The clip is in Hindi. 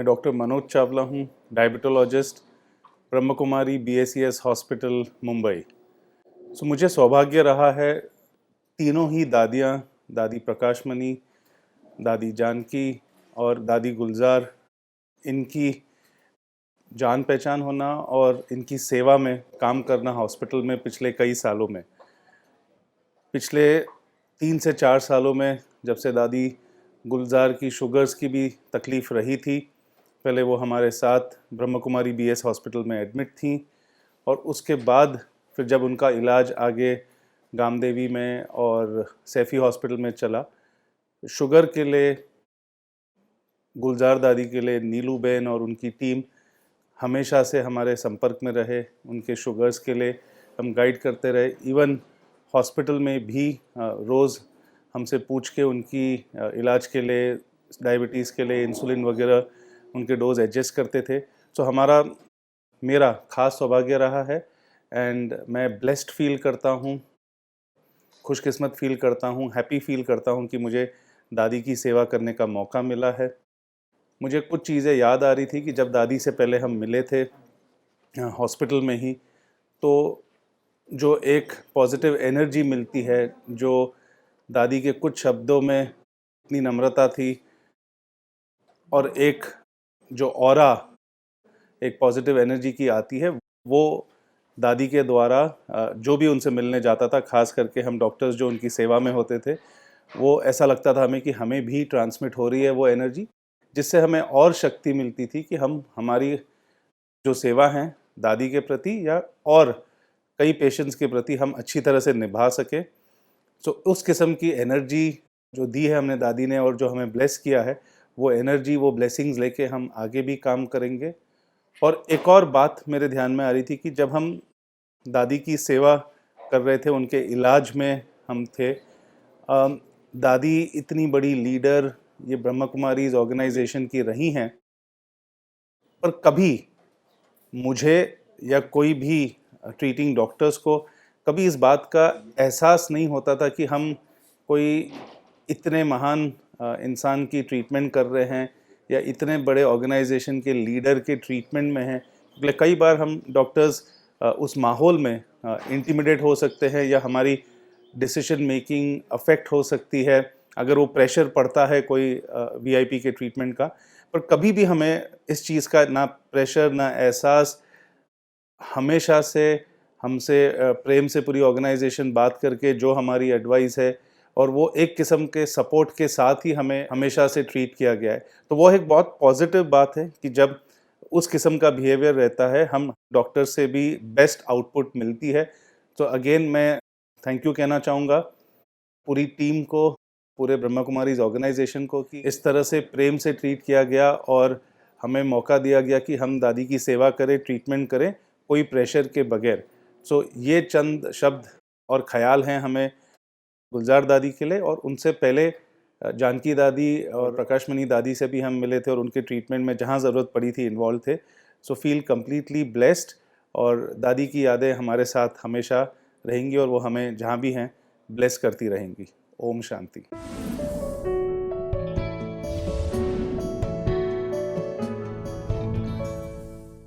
मैं डॉक्टर मनोज चावला हूँ, diabetologist, Brahma Kumari BACS hospital, Mumbai. मुझे सौभाग्य रहा है तीनों ही दादियाँ, दादी प्रकाशमणि, दादी जानकी और दादी गुलजार, इनकी जान पहचान होना और इनकी सेवा में काम करना हॉस्पिटल में पिछले कई सालों में। पिछले 3 से 4 सालों में जब से दादी गुलजार की शुगर्स की भी तकलीफ़ रही थी, पहले वो हमारे साथ ब्रह्म कुमारी BS हॉस्पिटल में एडमिट थी और उसके बाद फिर जब उनका इलाज आगे गामदेवी में और सैफी हॉस्पिटल में चला, शुगर के लिए गुलजार दादी के लिए नीलू बहन और उनकी टीम हमेशा से हमारे संपर्क में रहे। उनके शुगर्स के लिए हम गाइड करते रहे। इवन हॉस्पिटल में भी रोज़ हमसे पूछ के उनकी इलाज के लिए, डायबिटीज़ के लिए इंसुलिन वगैरह उनके डोज एडजस्ट करते थे। मेरा ख़ास सौभाग्य रहा है एंड मैं ब्लेस्ड फील करता हूँ, खुशकिस्मत फील करता हूँ, हैप्पी फील करता हूँ कि मुझे दादी की सेवा करने का मौका मिला है। मुझे कुछ चीज़ें याद आ रही थी कि जब दादी से पहले हम मिले थे हॉस्पिटल में ही, तो जो एक पॉजिटिव एनर्जी मिलती है, जो दादी के कुछ शब्दों में इतनी नम्रता थी और एक जो ऑरा एक पॉजिटिव एनर्जी की आती है, वो दादी के द्वारा जो भी उनसे मिलने जाता था, खास करके हम डॉक्टर्स जो उनकी सेवा में होते थे, वो ऐसा लगता था हमें कि हमें भी ट्रांसमिट हो रही है वो एनर्जी, जिससे हमें और शक्ति मिलती थी कि हम हमारी जो सेवा है दादी के प्रति या और कई पेशेंट्स के प्रति हम अच्छी तरह से निभा सके। उस किस्म की एनर्जी जो दी है हमने दादी ने और जो हमें ब्लेस किया है, वो एनर्जी, वो ब्लेसिंग्स लेके हम आगे भी काम करेंगे। और एक और बात मेरे ध्यान में आ रही थी कि जब हम दादी की सेवा कर रहे थे, उनके इलाज में हम थे, दादी इतनी बड़ी लीडर ये ब्रह्म कुमारीज ऑर्गेनाइजेशन की रही हैं, पर कभी मुझे या कोई भी ट्रीटिंग डॉक्टर्स को कभी इस बात का एहसास नहीं होता था कि हम कोई इतने महान इंसान की ट्रीटमेंट कर रहे हैं या इतने बड़े ऑर्गेनाइजेशन के लीडर के ट्रीटमेंट में हैं। कई बार हम डॉक्टर्स उस माहौल में इंटिमिडेट हो सकते हैं या हमारी डिसीजन मेकिंग अफेक्ट हो सकती है अगर वो प्रेशर पड़ता है कोई VIP के ट्रीटमेंट का। पर कभी भी हमें इस चीज़ का ना प्रेशर ना एहसास, हमेशा से हमसे प्रेम से पूरी ऑर्गेनाइजेशन बात करके जो हमारी एडवाइस है और वो एक किस्म के सपोर्ट के साथ ही हमें हमेशा से ट्रीट किया गया है। तो वो एक बहुत पॉजिटिव बात है कि जब उस किस्म का बिहेवियर रहता है, हम डॉक्टर से भी बेस्ट आउटपुट मिलती है। तो अगेन मैं थैंक यू कहना चाहूँगा पूरी टीम को, पूरे ब्रह्मा कुमारीज ऑर्गेनाइजेशन को कि इस तरह से प्रेम से ट्रीट किया गया और हमें मौका दिया गया कि हम दादी की सेवा करें, ट्रीटमेंट करें, कोई प्रेशर के बगैर। ये चंद शब्द और ख्याल हैं हमें गुलजार दादी के लिए। और उनसे पहले जानकी दादी और प्रकाशमणि दादी से भी हम मिले थे और उनके ट्रीटमेंट में जहाँ ज़रूरत पड़ी थी इन्वॉल्व थे। फील कम्प्लीटली ब्लेस्ड और दादी की यादें हमारे साथ हमेशा रहेंगी और वो हमें जहाँ भी हैं ब्लेस करती रहेंगी। ओम शांति।